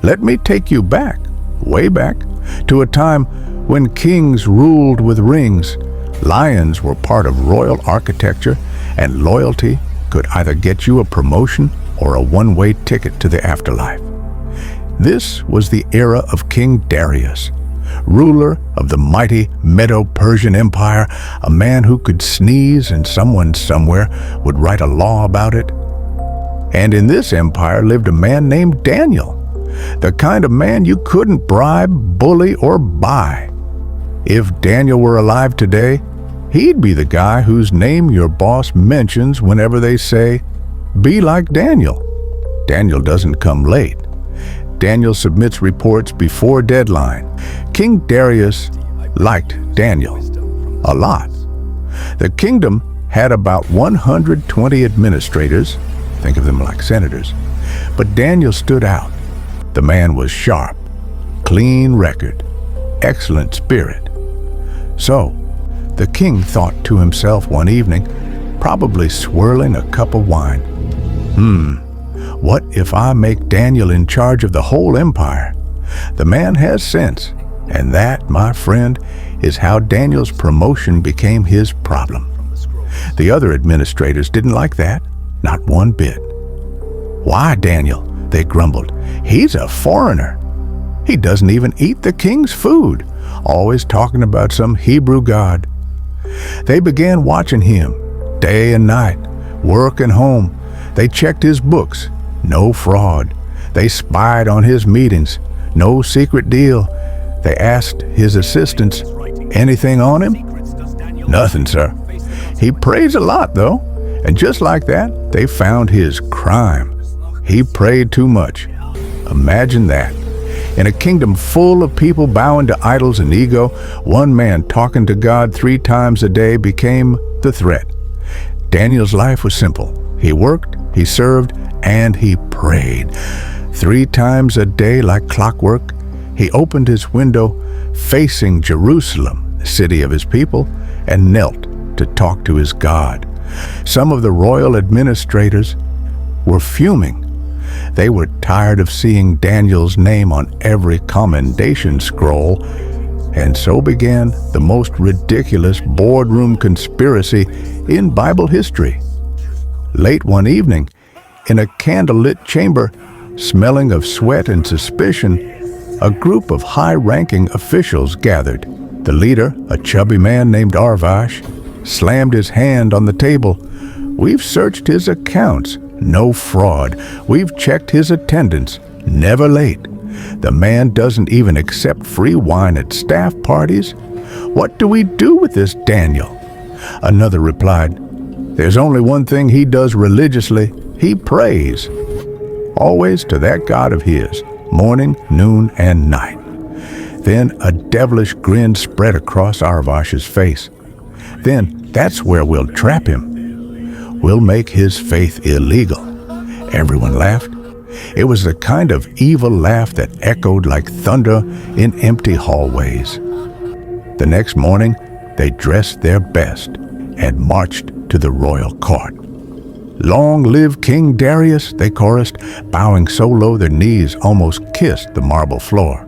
Let me take you back, way back, to a time when kings ruled with rings. Lions were part of royal architecture, and loyalty could either get you a promotion or a one-way ticket to the afterlife. This was the era of King Darius, ruler of the mighty Medo-Persian Empire, a man who could sneeze and someone somewhere would write a law about it. And in this empire lived a man named Daniel, the kind of man you couldn't bribe, bully, or buy. If Daniel were alive today, he'd be the guy whose name your boss mentions whenever they say, "Be like Daniel." Daniel doesn't come late. Daniel submits reports before deadline. King Darius liked Daniel a lot. The kingdom had about 120 administrators, think of them like senators, but Daniel stood out. The man was sharp, clean record, excellent spirit. So, the king thought to himself one evening, probably swirling a cup of wine, what if I make Daniel in charge of the whole empire? The man has sense, and that, my friend, is how Daniel's promotion became his problem. The other administrators didn't like that, not one bit. "Why, Daniel?" they grumbled. "He's a foreigner. He doesn't even eat the king's food, always talking about some Hebrew god." They began watching him day and night, work and home. They checked his books, no fraud. They spied on his meetings, no secret deal. They asked his assistants, "Anything on him?" "Nothing, sir." "He prays a lot, though." And just like that, they found his crime. He prayed too much. Imagine that. In a kingdom full of people bowing to idols and ego, one man talking to God 3 times a day became the threat. Daniel's life was simple. He worked, he served, and he prayed. 3 times a day like clockwork, he opened his window facing Jerusalem, the city of his people, and knelt to talk to his God. Some of the royal administrators were fuming. They were tired of seeing Daniel's name on every commendation scroll, and so began the most ridiculous boardroom conspiracy in Bible history. Late one evening, in a candlelit chamber, smelling of sweat and suspicion, a group of high-ranking officials gathered. The leader, a chubby man named Arvash, slammed his hand on the table. "We've searched his accounts. No fraud. We've checked his attendance. Never late. The man doesn't even accept free wine at staff parties. What do we do with this Daniel?" Another replied, "There's only one thing he does religiously. He prays. Always to that God of his, morning, noon, and night." Then a devilish grin spread across Arvash's face. "Then that's where we'll trap him. We'll make his faith illegal." Everyone laughed. It was the kind of evil laugh that echoed like thunder in empty hallways. The next morning, they dressed their best and marched to the royal court. "Long live King Darius," they chorused, bowing so low their knees almost kissed the marble floor.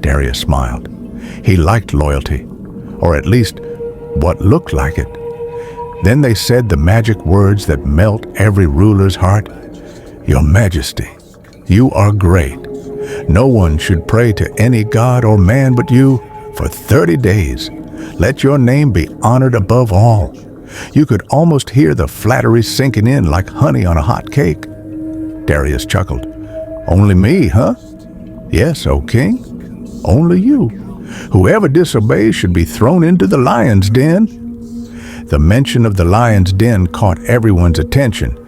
Darius smiled. He liked loyalty, or at least what looked like it. Then they said the magic words that melt every ruler's heart. "Your Majesty, you are great. No one should pray to any god or man but you for 30 days. Let your name be honored above all." You could almost hear the flattery sinking in like honey on a hot cake. Darius chuckled. "Only me, huh?" "Yes, O king, only you. Whoever disobeys should be thrown into the lion's den." The mention of the lion's den caught everyone's attention.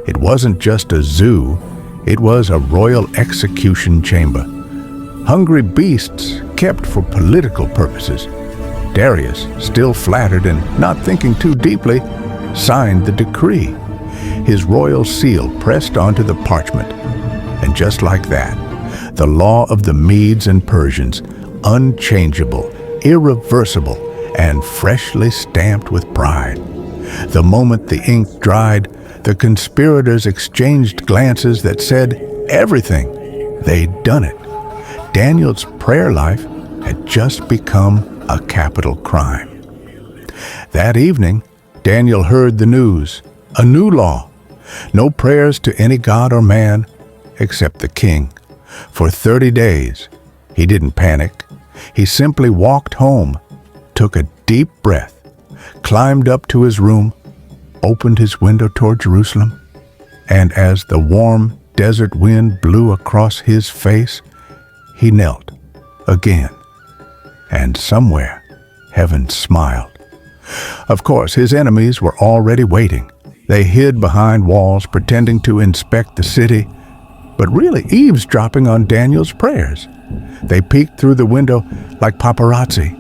It wasn't just a zoo, it was a royal execution chamber. Hungry beasts kept for political purposes. Darius, still flattered and not thinking too deeply, signed the decree. His royal seal pressed onto the parchment. And just like that, the law of the Medes and Persians, unchangeable, irreversible, and freshly stamped with pride. The moment the ink dried, the conspirators exchanged glances that said everything. They'd done it. Daniel's prayer life had just become a capital crime. That evening, Daniel heard the news, a new law. No prayers to any god or man except the king. For 30 days, he didn't panic. He simply walked home, took a deep breath, climbed up to his room, opened his window toward Jerusalem, and as the warm desert wind blew across his face, he knelt again. And somewhere, heaven smiled. Of course, his enemies were already waiting. They hid behind walls, pretending to inspect the city, but really eavesdropping on Daniel's prayers. They peeked through the window like paparazzi,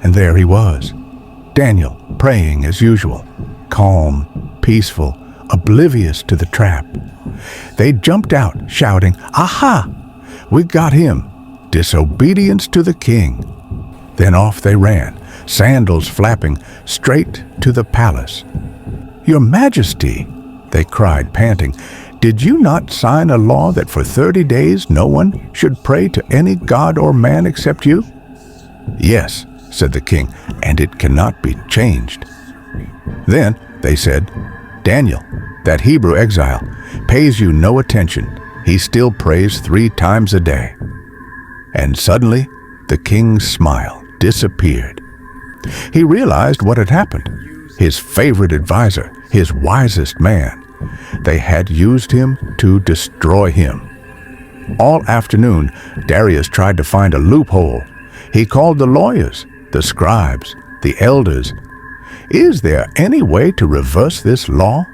and there he was, Daniel praying as usual, calm, peaceful, oblivious to the trap. They jumped out, shouting, "Aha! We got him! Disobedience to the king!" Then off they ran, sandals flapping, straight to the palace. "Your Majesty," they cried, panting, "did you not sign a law that for 30 days no one should pray to any god or man except you?" "Yes," said the king, "and it cannot be changed." Then they said, "Daniel, that Hebrew exile, pays you no attention. He still prays 3 times a day." And suddenly, the king's smile disappeared. He realized what had happened. His favorite advisor, his wisest man, they had used him to destroy him. All afternoon, Darius tried to find a loophole. He called the lawyers, the scribes, the elders. Is there any way to reverse this law?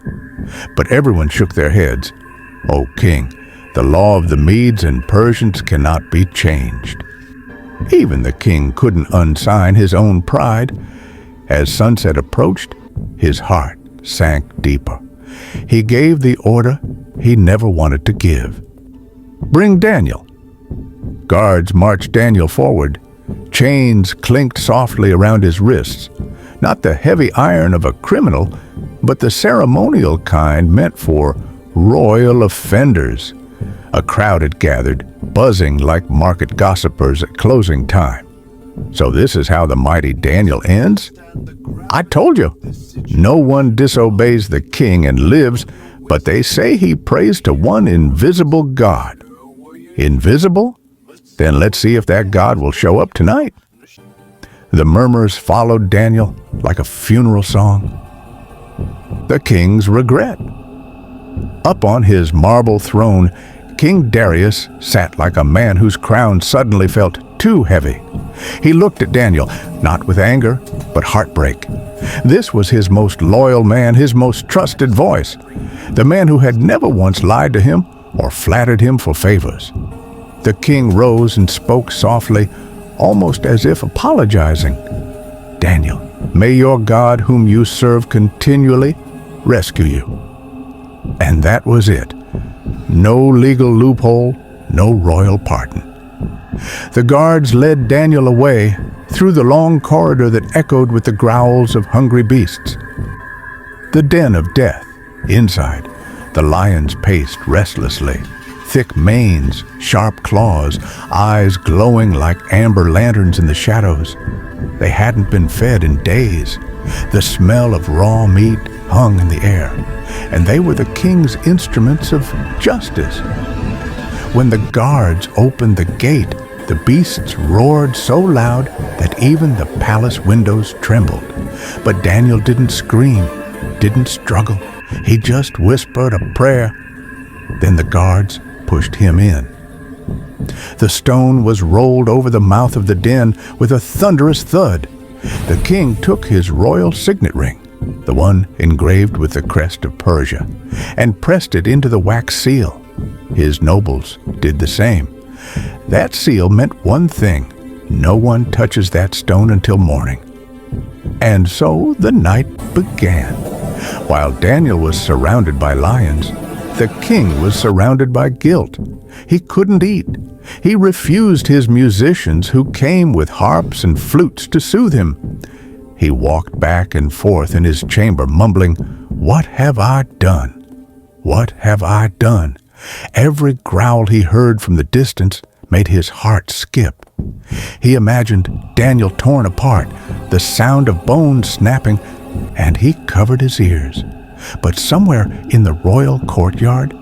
But everyone shook their heads. "O king, the law of the Medes and Persians cannot be changed." Even the king couldn't unsign his own pride. As sunset approached, his heart sank deeper. He gave the order he never wanted to give. "Bring Daniel." Guards marched Daniel forward. Chains clinked softly around his wrists. Not the heavy iron of a criminal, but the ceremonial kind meant for royal offenders. A crowd had gathered, buzzing like market gossipers at closing time. So this is how the mighty Daniel ends? I told you, no one disobeys the king and lives, but they say he prays to one invisible God. Invisible? Then let's see if that God will show up tonight. The murmurs followed Daniel like a funeral song. The king's regret. Up on his marble throne, King Darius sat like a man whose crown suddenly felt too heavy. He looked at Daniel, not with anger, but heartbreak. This was his most loyal man, his most trusted voice, the man who had never once lied to him or flattered him for favors. The king rose and spoke softly, almost as if apologizing. "Daniel, may your God, whom you serve continually, rescue you." And that was it. No legal loophole, no royal pardon. The guards led Daniel away through the long corridor that echoed with the growls of hungry beasts. The den of death. Inside, the lions paced restlessly. Thick manes, sharp claws, eyes glowing like amber lanterns in the shadows. They hadn't been fed in days. The smell of raw meat hung in the air, and they were the king's instruments of justice. When the guards opened the gate, the beasts roared so loud that even the palace windows trembled. But Daniel didn't scream, didn't struggle. He just whispered a prayer. Then the guards pushed him in. The stone was rolled over the mouth of the den with a thunderous thud. The king took his royal signet ring, the one engraved with the crest of Persia, and pressed it into the wax seal. His nobles did the same. That seal meant one thing: no one touches that stone until morning. And so the night began. While Daniel was surrounded by lions, the king was surrounded by guilt. He couldn't eat. He refused his musicians who came with harps and flutes to soothe him. He walked back and forth in his chamber mumbling, "What have I done? What have I done?" Every growl he heard from the distance made his heart skip. He imagined Daniel torn apart, the sound of bones snapping, and he covered his ears. But somewhere in the royal courtyard,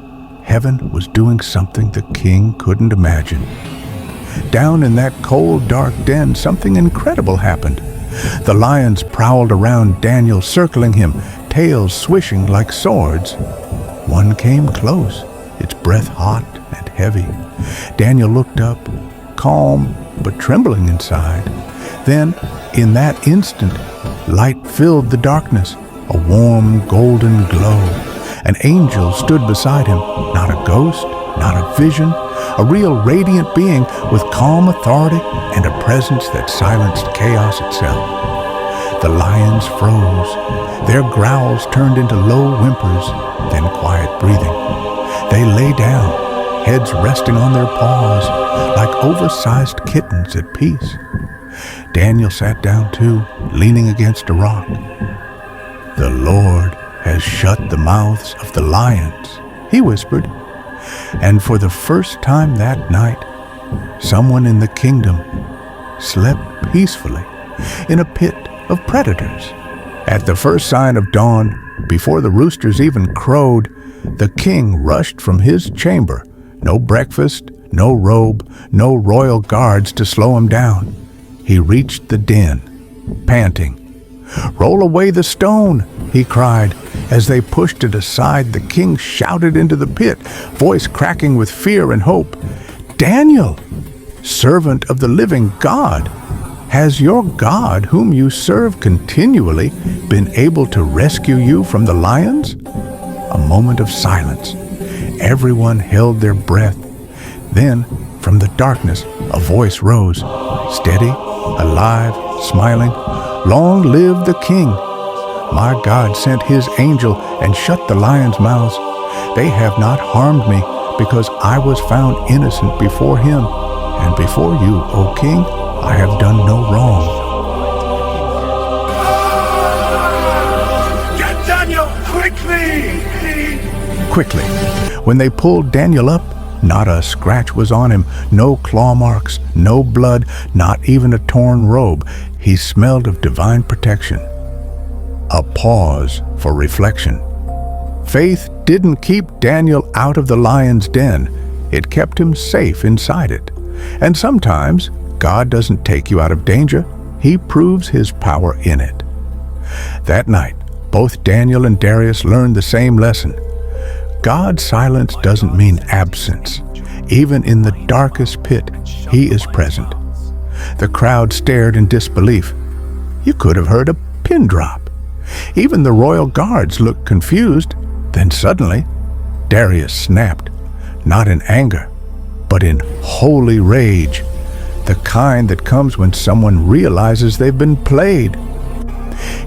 heaven was doing something the king couldn't imagine. Down in that cold, dark den, something incredible happened. The lions prowled around Daniel, circling him, tails swishing like swords. One came close, its breath hot and heavy. Daniel looked up, calm but trembling inside. Then, in that instant, light filled the darkness, a warm golden glow. An angel stood beside him, not a ghost, not a vision, a real radiant being with calm authority and a presence that silenced chaos itself. The lions froze. Their growls turned into low whimpers, then quiet breathing. They lay down, heads resting on their paws, like oversized kittens at peace. Daniel sat down too, leaning against a rock. "The Lord has shut the mouths of the lions," he whispered. And for the first time that night, someone in the kingdom slept peacefully in a pit of predators. At the first sign of dawn, before the roosters even crowed, the king rushed from his chamber. No breakfast, no robe, no royal guards to slow him down. He reached the den, panting. "Roll away the stone," he cried. As they pushed it aside, the king shouted into the pit, voice cracking with fear and hope. "Daniel, servant of the living God, has your God, whom you serve continually, been able to rescue you from the lions?" A moment of silence. Everyone held their breath. Then, from the darkness, a voice rose, steady, alive, smiling. "Long live the king! My God sent his angel and shut the lions' mouths. They have not harmed me, because I was found innocent before him. And before you, O king, I have done no wrong." Get Daniel, quickly! Quickly, when they pulled Daniel up, not a scratch was on him, no claw marks, no blood, not even a torn robe. He smelled of divine protection. A pause for reflection. Faith didn't keep Daniel out of the lion's den. It kept him safe inside it. And sometimes God doesn't take you out of danger. He proves his power in it. That night, both Daniel and Darius learned the same lesson. God's silence doesn't mean absence. Even in the darkest pit, he is present. The crowd stared in disbelief. You could have heard a pin drop. Even the royal guards looked confused. Then suddenly, Darius snapped, not in anger, but in holy rage, the kind that comes when someone realizes they've been played.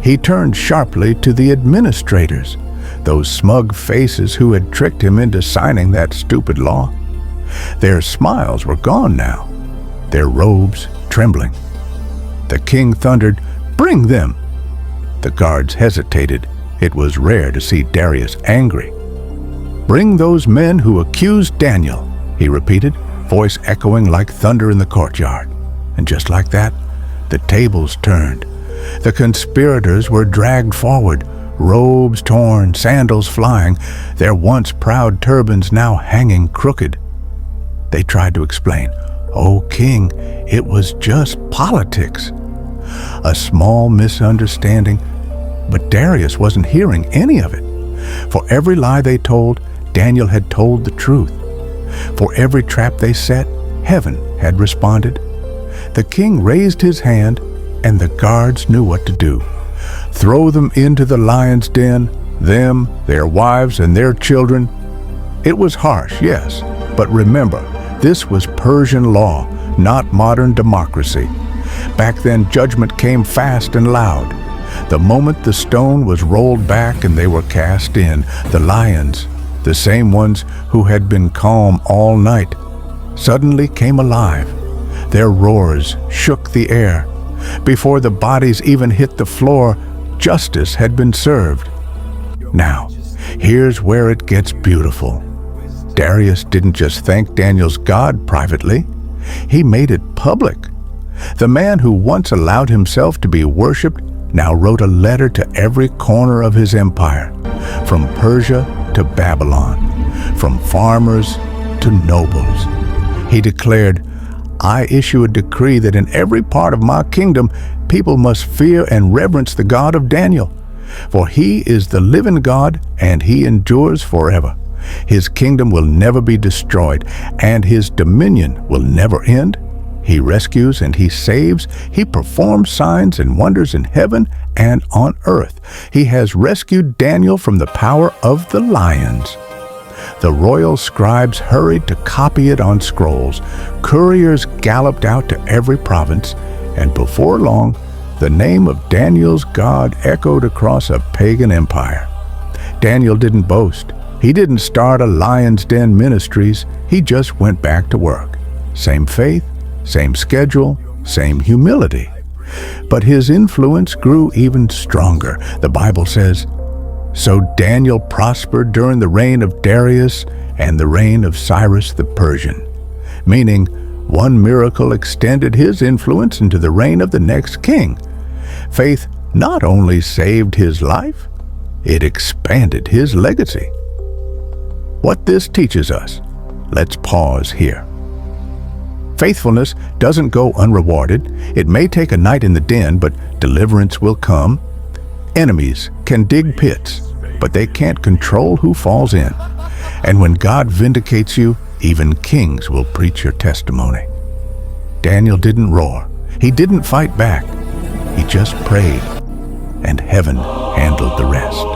He turned sharply to the administrators, those smug faces who had tricked him into signing that stupid law. Their smiles were gone now, their robes trembling. The king thundered, "Bring them!" The guards hesitated. It was rare to see Darius angry. "Bring those men who accused Daniel," he repeated, voice echoing like thunder in the courtyard. And just like that, the tables turned. The conspirators were dragged forward, robes torn, sandals flying, their once proud turbans now hanging crooked. They tried to explain, "Oh, king, it was just politics." A small misunderstanding, but Darius wasn't hearing any of it. For every lie they told, Daniel had told the truth. For every trap they set, heaven had responded. The king raised his hand, and the guards knew what to do. Throw them into the lion's den, them, their wives, and their children. It was harsh, yes, but remember, this was Persian law, not modern democracy. Back then, judgment came fast and loud. The moment the stone was rolled back and they were cast in, the lions, the same ones who had been calm all night, suddenly came alive. Their roars shook the air. Before the bodies even hit the floor, justice had been served. Now, here's where it gets beautiful. Darius didn't just thank Daniel's God privately, he made it public. The man who once allowed himself to be worshipped now wrote a letter to every corner of his empire, from Persia to Babylon, from farmers to nobles. He declared, "I issue a decree that in every part of my kingdom people must fear and reverence the God of Daniel, for he is the living God and he endures forever. His kingdom will never be destroyed, and his dominion will never end. He rescues and he saves. He performs signs and wonders in heaven and on earth. He has rescued Daniel from the power of the lions." The royal scribes hurried to copy it on scrolls. Couriers galloped out to every province, and before long, the name of Daniel's God echoed across a pagan empire. Daniel didn't boast. He didn't start a lion's den ministries. He just went back to work. Same faith, same schedule, same humility. But his influence grew even stronger. The Bible says, "So Daniel prospered during the reign of Darius and the reign of Cyrus the Persian," meaning one miracle extended his influence into the reign of the next king. Faith not only saved his life, it expanded his legacy. What this teaches us, let's pause here. Faithfulness doesn't go unrewarded. It may take a night in the den, but deliverance will come. Enemies can dig pits, but they can't control who falls in. And when God vindicates you, even kings will preach your testimony. Daniel didn't roar. He didn't fight back. He just prayed, and heaven handled the rest.